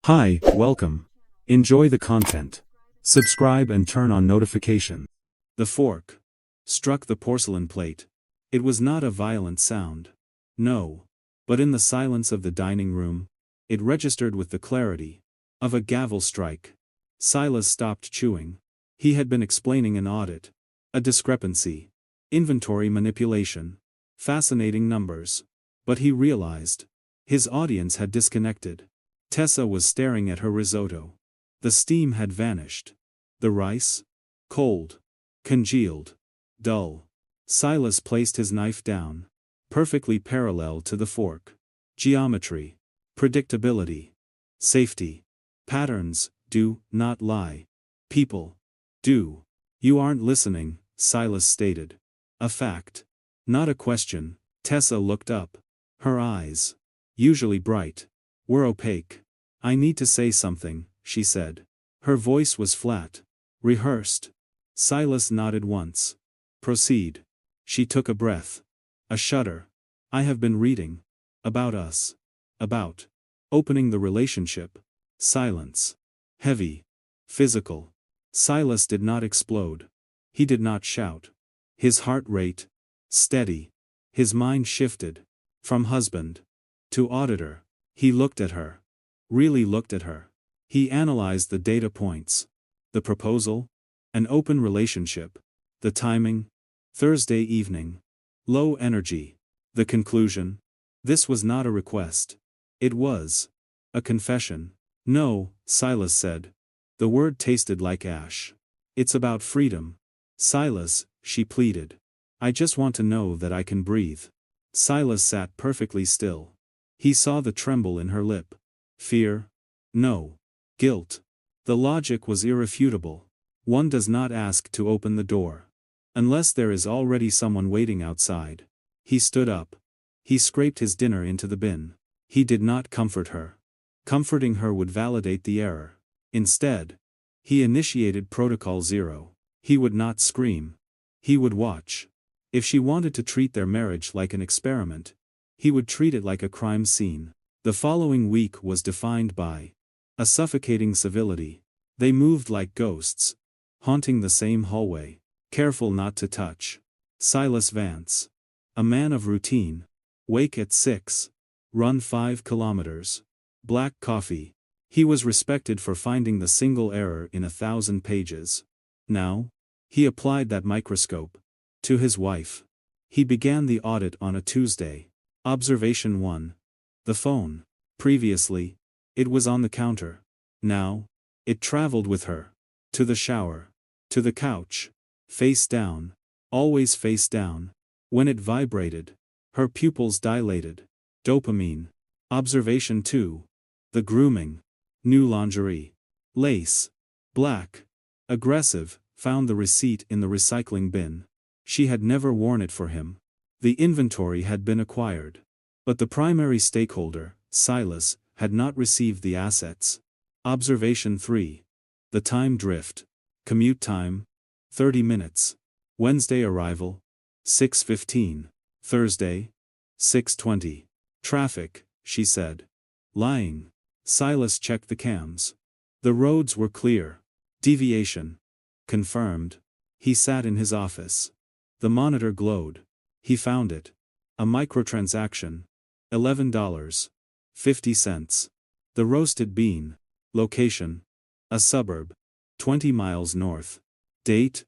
Hi, welcome. Enjoy the content. Subscribe and turn on notifications. The fork struck the porcelain plate. It was not a violent sound. No. But in the silence of the dining room, it registered with the clarity of a gavel strike. Silas stopped chewing. He had been explaining an audit, a discrepancy, inventory manipulation, fascinating numbers. But he realized his audience had disconnected. Tessa was staring at her risotto. The steam had vanished. The rice? Cold. Congealed. Dull. Silas placed his knife down, perfectly parallel to the fork. Geometry. Predictability. Safety. Patterns do not lie. People do. You aren't listening, Silas stated. A fact. Not a question. Tessa looked up. Her eyes, usually bright, were opaque. I need to say something, she said. Her voice was flat, rehearsed. Silas nodded once. Proceed. She took a breath. A shudder. I have been reading. About us. About opening the relationship. Silence. Heavy. Physical. Silas did not explode. He did not shout. His heart rate. Steady. His mind shifted. From husband to auditor. He looked at her. Really looked at her. He analyzed the data points. The proposal? An open relationship. The timing? Thursday evening. Low energy. The conclusion? This was not a request. It was a confession. No, Silas said. The word tasted like ash. It's about freedom. Silas, she pleaded. I just want to know that I can breathe. Silas sat perfectly still. He saw the tremble in her lip. Fear? No. Guilt. The logic was irrefutable. One does not ask to open the door unless there is already someone waiting outside. He stood up. He scraped his dinner into the bin. He did not comfort her. Comforting her would validate the error. Instead, he initiated Protocol Zero. He would not scream. He would watch. If she wanted to treat their marriage like an experiment, he would treat it like a crime scene. The following week was defined by a suffocating civility. They moved like ghosts, haunting the same hallway, careful not to touch. Silas Vance. A man of routine. Wake at 6. Run 5 kilometers. Black coffee. He was respected for finding the single error in 1,000 pages. Now, he applied that microscope to his wife. He began the audit on a Tuesday. Observation 1. The phone. Previously, it was on the counter. Now, it traveled with her. To the shower. To the couch. Face down. Always face down. When it vibrated, her pupils dilated. Dopamine. Observation 2. The grooming. New lingerie. Lace. Black. Aggressive, found the receipt in the recycling bin. She had never worn it for him. The inventory had been acquired. But the primary stakeholder, Silas, had not received the assets. Observation 3. The time drift. Commute time. 30 minutes. Wednesday arrival. 6:15. Thursday. 6:20. Traffic, she said. Lying. Silas checked the cams. The roads were clear. Deviation. Confirmed. He sat in his office. The monitor glowed. He found it. A microtransaction. $11.50. The roasted bean. Location. A suburb. 20 miles north. Date.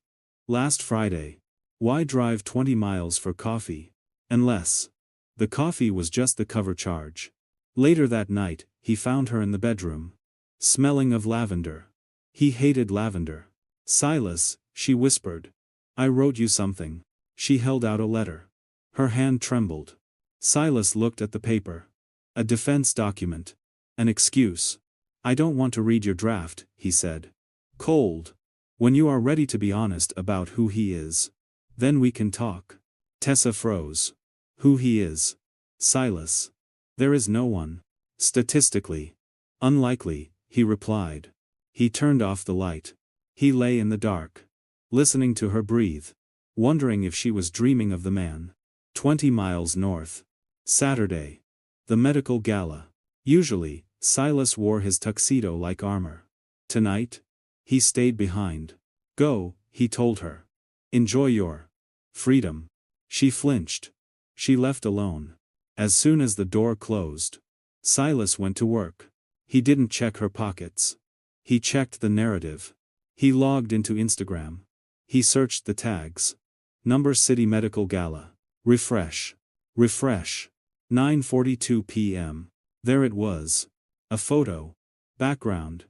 Last Friday. Why drive 20 miles for coffee? Unless the coffee was just the cover charge. Later that night, he found her in the bedroom. Smelling of lavender. He hated lavender. Silas, she whispered. I wrote you something. She held out a letter. Her hand trembled. Silas looked at the paper. A defense document. An excuse. I don't want to read your draft, he said. Cold. When you are ready to be honest about who he is, then we can talk. Tessa froze. Who he is. Silas. There is no one. Statistically. Unlikely, he replied. He turned off the light. He lay in the dark, listening to her breathe, wondering if she was dreaming of the man. 20 miles north. Saturday. The medical gala. Usually, Silas wore his tuxedo like armor. Tonight? He stayed behind. Go, he told her. Enjoy your freedom. She flinched. She left alone. As soon as the door closed, Silas went to work. He didn't check her pockets. He checked the narrative. He logged into Instagram. He searched the tags. Number City Medical Gala. Refresh. Refresh. 9:42 p.m. There it was. A photo. Background.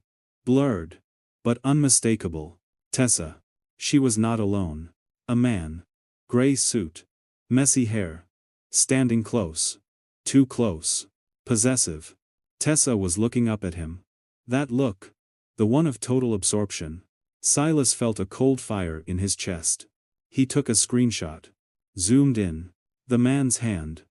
Blurred. But unmistakable. Tessa. She was not alone. A man. Gray suit. Messy hair. Standing close. Too close. Possessive. Tessa was looking up at him. That look. The one of total absorption. Silas felt a cold fire in his chest. He took a screenshot. Zoomed in. The man's hand.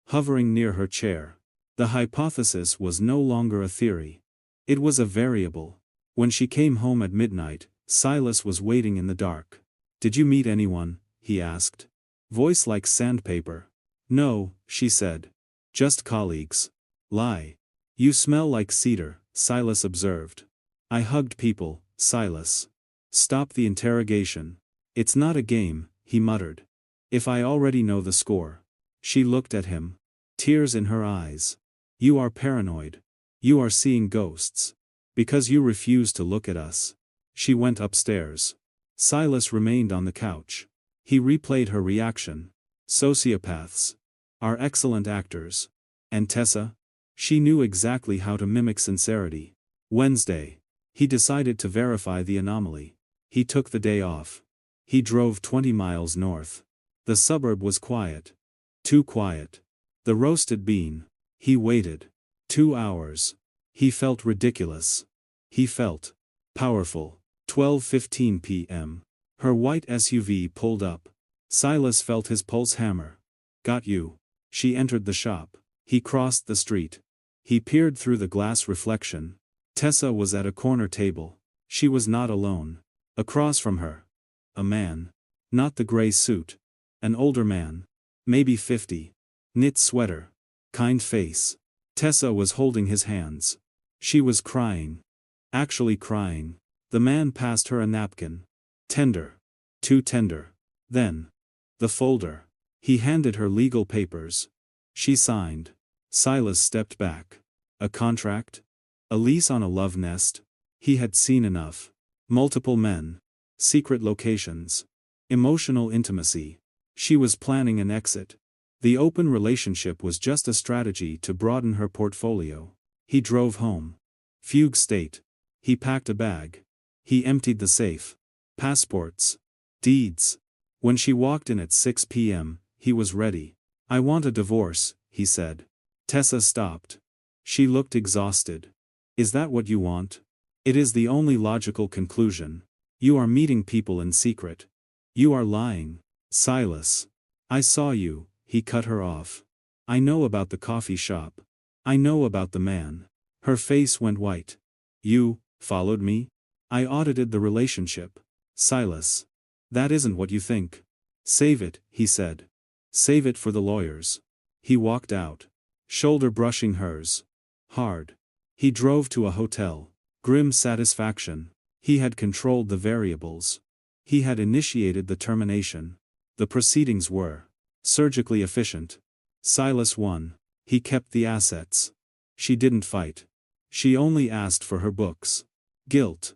Hovering near her chair. The hypothesis was no longer a theory. It was a variable. When she came home at midnight, Silas was waiting in the dark. Did you meet anyone? He asked. Voice like sandpaper. No, she said. Just colleagues. Lie. You smell like cedar, Silas observed. I hugged people, Silas. Stop the interrogation. It's not a game, he muttered. If I already know the score. She looked at him. Tears in her eyes. You are paranoid. You are seeing ghosts. Because you refuse to look at us. She went upstairs. Silas remained on the couch. He replayed her reaction. Sociopaths are excellent actors. And Tessa? She knew exactly how to mimic sincerity. Wednesday. He decided to verify the anomaly. He took the day off. He drove 20 miles north. The suburb was quiet. Too quiet. The roasted bean. He waited. 2 hours. He felt ridiculous. He felt powerful. 12:15 p.m. Her white SUV pulled up. Silas felt his pulse hammer. Got you. She entered the shop. He crossed the street. He peered through the glass reflection. Tessa was at a corner table. She was not alone. Across from her. A man. Not the gray suit. An older man. Maybe 50. Knit sweater. Kind face. Tessa was holding his hands. She was crying. Actually crying. The man passed her a napkin. Tender. Too tender. Then. The folder. He handed her legal papers. She signed. Silas stepped back. A contract? A lease on a love nest? He had seen enough. Multiple men. Secret locations. Emotional intimacy. She was planning an exit. The open relationship was just a strategy to broaden her portfolio. He drove home. Fugue state. He packed a bag. He emptied the safe. Passports. Deeds. When she walked in at 6 p.m., he was ready. I want a divorce, he said. Tessa stopped. She looked exhausted. Is that what you want? It is the only logical conclusion. You are meeting people in secret. You are lying. Silas. I saw you, he cut her off. I know about the coffee shop. I know about the man. Her face went white. You followed me? I audited the relationship. Silas. That isn't what you think. Save it, he said. Save it for the lawyers. He walked out. Shoulder brushing hers. Hard. He drove to a hotel. Grim satisfaction. He had controlled the variables. He had initiated the termination. The proceedings were surgically efficient. Silas won. He kept the assets. She didn't fight. She only asked for her books. Guilt.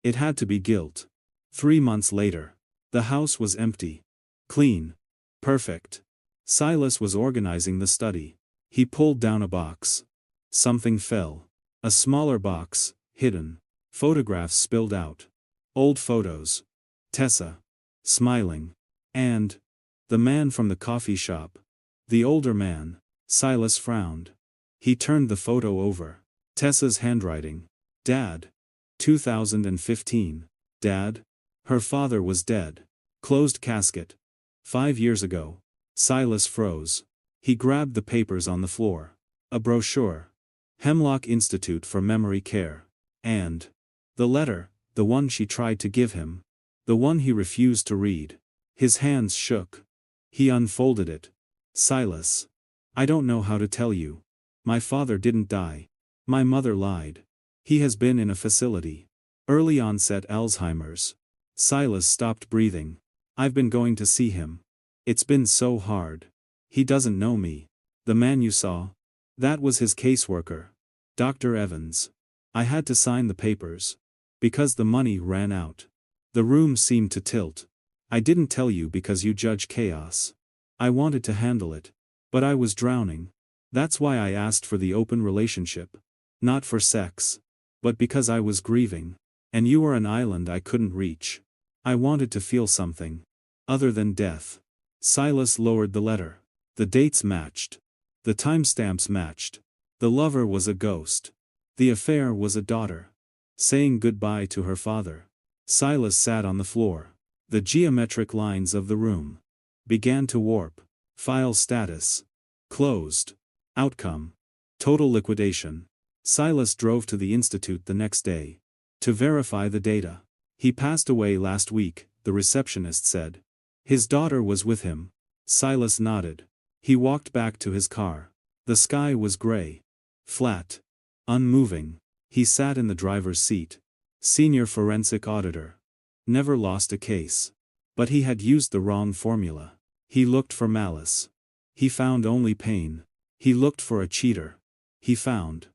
It had to be guilt. 3 months later. The house was empty. Clean. Perfect. Silas was organizing the study. He pulled down a box. Something fell. A smaller box, hidden. Photographs spilled out. Old photos. Tessa. Smiling. And the man from the coffee shop. The older man. Silas frowned. He turned the photo over. Tessa's handwriting. Dad. 2015. Dad? Her father was dead. Closed casket. 5 years ago. Silas froze. He grabbed the papers on the floor. A brochure. Hemlock Institute for Memory Care. And the letter, the one she tried to give him. The one he refused to read. His hands shook. He unfolded it. Silas. I don't know how to tell you. My father didn't die. My mother lied. He has been in a facility. Early onset Alzheimer's. Silas stopped breathing. I've been going to see him. It's been so hard. He doesn't know me. The man you saw? That was his caseworker. Dr. Evans. I had to sign the papers. Because the money ran out. The room seemed to tilt. I didn't tell you because you judge chaos. I wanted to handle it. But I was drowning. That's why I asked for the open relationship. Not for sex. But because I was grieving. And you were an island I couldn't reach. I wanted to feel something. Other than death. Silas lowered the letter. The dates matched. The timestamps matched. The lover was a ghost. The affair was a daughter. Saying goodbye to her father. Silas sat on the floor. The geometric lines of the room began to warp. File status. Closed. Outcome. Total liquidation. Silas drove to the institute the next day. To verify the data. He passed away last week, the receptionist said. His daughter was with him. Silas nodded. He walked back to his car. The sky was gray. Flat. Unmoving. He sat in the driver's seat. Senior forensic auditor. Never lost a case. But he had used the wrong formula. He looked for malice. He found only pain. He looked for a cheater. He found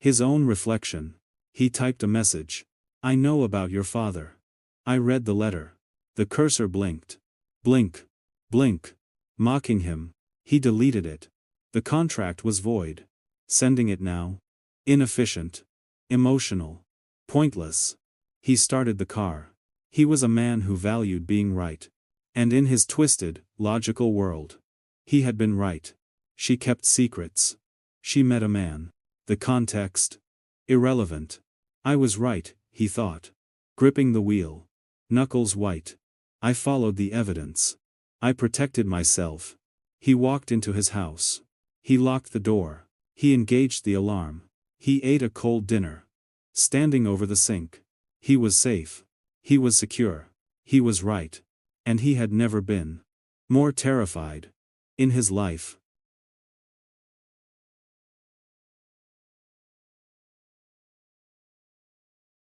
his own reflection. He typed a message. I know about your father. I read the letter. The cursor blinked. Blink. Blink. Mocking him. He deleted it. The contract was void. Sending it now? Inefficient. Emotional. Pointless. He started the car. He was a man who valued being right. And in his twisted, logical world, he had been right. She kept secrets. She met a man. The context? Irrelevant. I was right, he thought. Gripping the wheel. Knuckles white. I followed the evidence. I protected myself. He walked into his house. He locked the door. He engaged the alarm. He ate a cold dinner. Standing over the sink. He was safe. He was secure. He was right. And he had never been more terrified in his life.